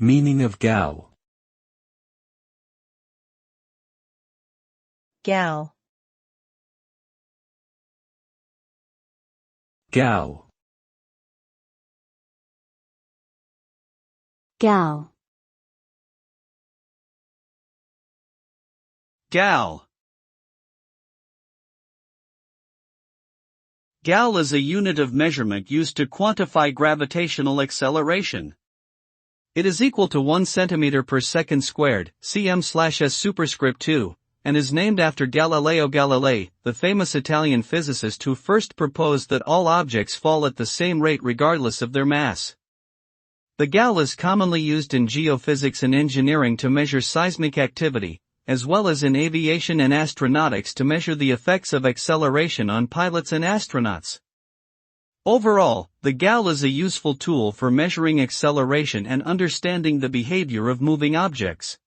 Meaning of gal. Gal. Gal. Gal. Gal. Gal is a unit of measurement used to quantify gravitational acceleration. It is equal to 1 centimeter per second squared, cm/s superscript 2, and is named after Galileo Galilei, the famous Italian physicist who first proposed that all objects fall at the same rate regardless of their mass. The gal is commonly used in geophysics and engineering to measure seismic activity, as well as in aviation and astronautics to measure the effects of acceleration on pilots and astronauts. Overall, the gal is a useful tool for measuring acceleration and understanding the behavior of moving objects.